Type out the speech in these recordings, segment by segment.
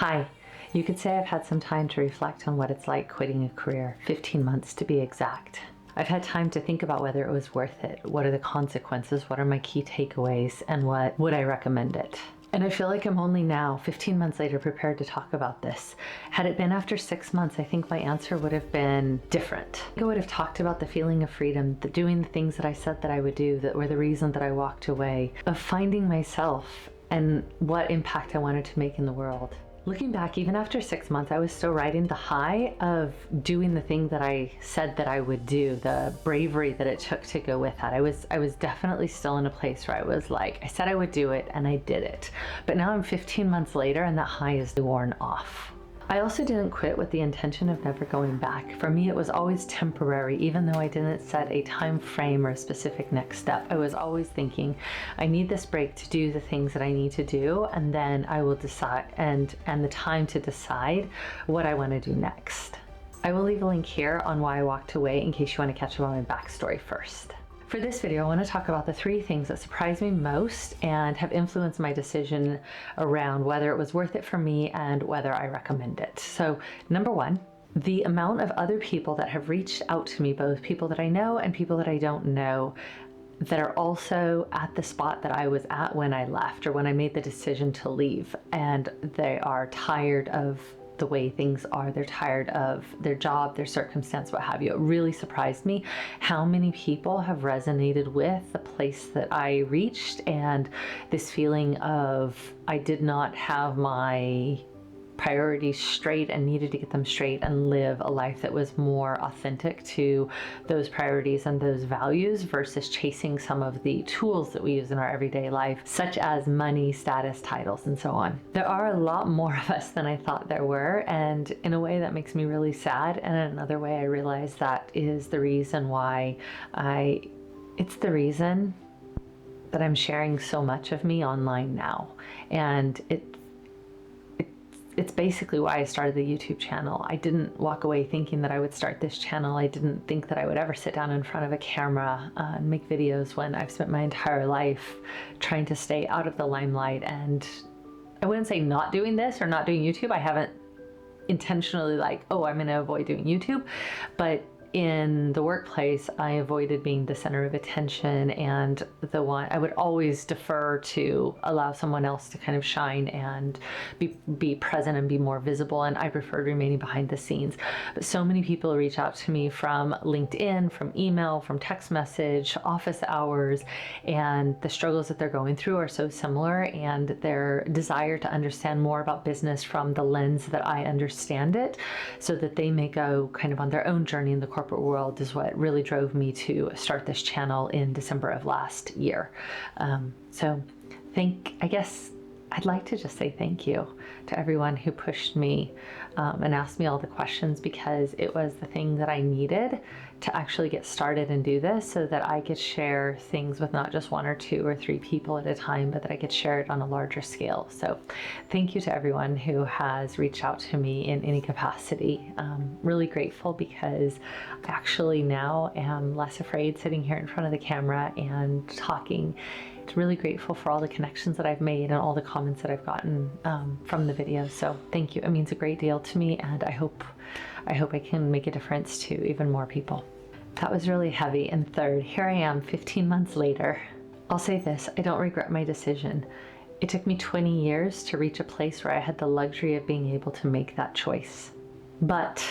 Hi, you could say I've had some time to reflect on what it's like quitting a career, 15 months to be exact. I've had time to think about whether it was worth it, what are the consequences, what are my key takeaways, and what would I recommend it. And I feel like I'm only now, 15 months later, prepared to talk about this. Had it been after 6 months, I think my answer would have been different. I would have talked about the feeling of freedom, the doing the things that I said that I would do, that were the reason that I walked away, of finding myself and what impact I wanted to make in the world. Looking back, even after 6 months, I was still riding the high of doing the thing that I said that I would do, the bravery that it took to go with that. I was definitely still in a place where I was like, I said I would do it and I did it. But now I'm 15 months later and that high is worn off. I also didn't quit with the intention of never going back. For me, it was always temporary, even though I didn't set a time frame or a specific next step. I was always thinking, I need this break to do the things that I need to do, and then I will decide, and the time to decide what I want to do next. I will leave a link here on why I walked away in case you want to catch up on my backstory first. For this video, I want to talk about the 3 things that surprised me most and have influenced my decision around whether it was worth it for me and whether I recommend it. So, number 1, the amount of other people that have reached out to me, both people that I know and people that I don't know, that are also at the spot that I was at when I left or when I made the decision to leave, and they are tired of the way things are. They're tired of their job, their circumstance, what have you. It really surprised me how many people have resonated with the place that I reached and this feeling of I did not have my priorities straight and needed to get them straight and live a life that was more authentic to those priorities and those values versus chasing some of the tools that we use in our everyday life, such as money, status, titles, and so on. There are a lot more of us than I thought there were, and in a way that makes me really sad, and in another way I realize that is the reason why it's the reason that I'm sharing so much of me online now. And it's basically why I started the YouTube channel. I didn't walk away thinking that I would start this channel. I didn't think that I would ever sit down in front of a camera and make videos when I've spent my entire life trying to stay out of the limelight. And I wouldn't say not doing this or not doing YouTube. I haven't intentionally like, oh, I'm gonna avoid doing YouTube. But in the workplace, I avoided being the center of attention and the one I would always defer to allow someone else to kind of shine and be present and be more visible. And I preferred remaining behind the scenes. But so many people reach out to me from LinkedIn, from email, from text message, office hours, and the struggles that they're going through are so similar, and their desire to understand more about business from the lens that I understand it so that they may go kind of on their own journey in the corporate world is what really drove me to start this channel in December of last year. I guess I'd like to just say thank you to everyone who pushed me and asked me all the questions, because it was the thing that I needed to actually get started and do this so that I could share things with not just 1 or 2 or 3 people at a time, but that I could share it on a larger scale. So thank you to everyone who has reached out to me in any capacity. Really grateful, because I actually now am less afraid sitting here in front of the camera and talking. Really grateful for all the connections that I've made and all the comments that I've gotten from the videos. So thank you. It means a great deal to me, and I hope I can make a difference to even more people. That was really heavy. And third, here I am 15 months later. I'll say this, I don't regret my decision. It took me 20 years to reach a place where I had the luxury of being able to make that choice. But,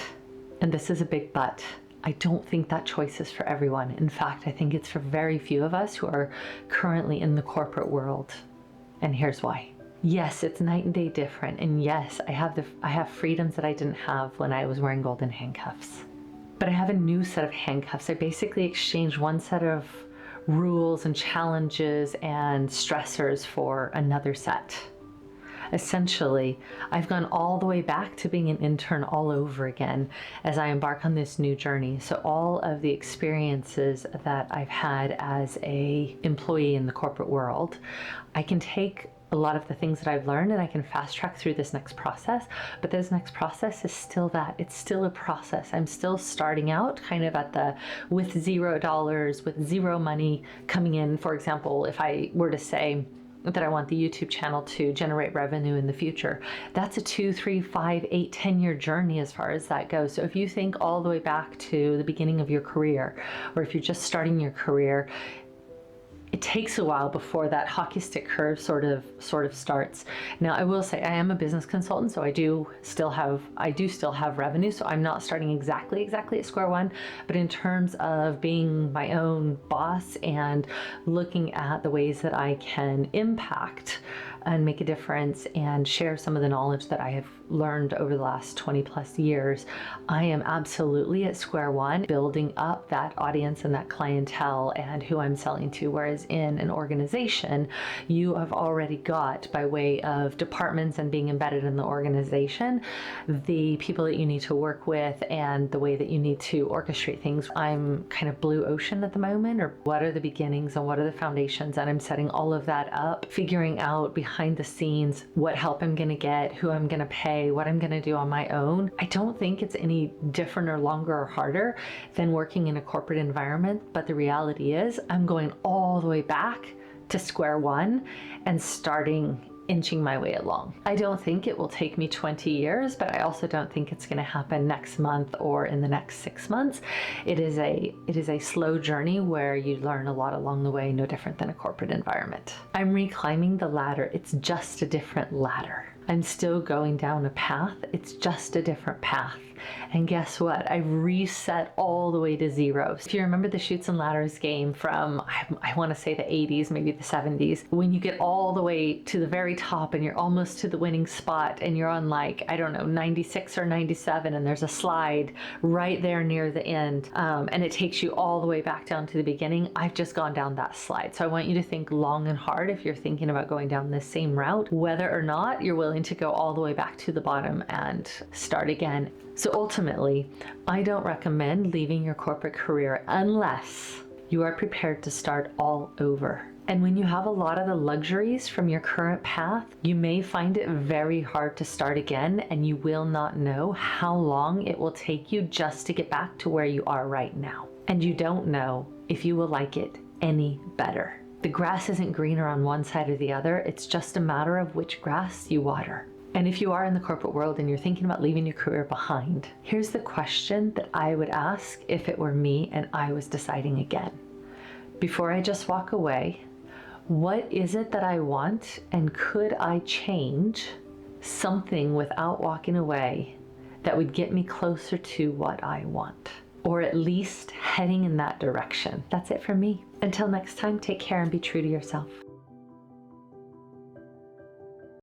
and this is a big but, I don't think that choice is for everyone. In fact, I think it's for very few of us who are currently in the corporate world. And here's why. Yes, it's night and day different. And yes, I have freedoms that I didn't have when I was wearing golden handcuffs. But I have a new set of handcuffs. I basically exchanged one set of rules and challenges and stressors for another set. Essentially, I've gone all the way back to being an intern all over again as I embark on this new journey. So all of the experiences that I've had as an employee in the corporate world, I can take a lot of the things that I've learned and I can fast track through this next process. But this next process is still it's still a process. I'm still starting out kind of with $0, with zero money coming in. For example, if I were to say, that I want the YouTube channel to generate revenue in the future. That's a 2, 3, 5, 8, 10-year journey as far as that goes. So if you think all the way back to the beginning of your career, or if you're just starting your career, it takes a while before that hockey stick curve sort of starts. Now, I will say I am a business consultant, so I do still have revenue. So I'm not starting exactly at square one, but in terms of being my own boss and looking at the ways that I can impact and make a difference and share some of the knowledge that I have learned over the last 20 plus years, I am absolutely at square one, building up that audience and that clientele and who I'm selling to. Whereas in an organization, you have already got, by way of departments and being embedded in the organization, the people that you need to work with and the way that you need to orchestrate things. I'm kind of blue ocean at the moment, or what are the beginnings and what are the foundations, and I'm setting all of that up, figuring out behind the scenes what help I'm going to get, who I'm going to pay, what I'm going to do on my own. I don't think it's any different or longer or harder than working in a corporate environment, but the reality is I'm going all the way back to square one and inching my way along. I don't think it will take me 20 years, but I also don't think it's going to happen next month or in the next 6 months. It is a slow journey where you learn a lot along the way, no different than a corporate environment. I'm reclimbing the ladder. It's just a different ladder. I'm still going down a path. It's just a different path. And guess what? I reset all the way to zero. If you remember the Chutes and Ladders game from, I want to say the 80s, maybe the 70s, when you get all the way to the very top and you're almost to the winning spot and you're on, like, I don't know, 96 or 97, and there's a slide right there near the end, and it takes you all the way back down to the beginning. I've just gone down that slide. So I want you to think long and hard if you're thinking about going down this same route, whether or not you're willing to go all the way back to the bottom and start again. So ultimately, I don't recommend leaving your corporate career unless you are prepared to start all over. And when you have a lot of the luxuries from your current path, you may find it very hard to start again, and you will not know how long it will take you just to get back to where you are right now. And you don't know if you will like it any better. The grass isn't greener on one side or the other. It's just a matter of which grass you water. And if you are in the corporate world and you're thinking about leaving your career behind, here's the question that I would ask if it were me and I was deciding again. Before I just walk away, what is it that I want, and could I change something without walking away that would get me closer to what I want? Or at least heading in that direction. That's it for me. Until next time, take care and be true to yourself.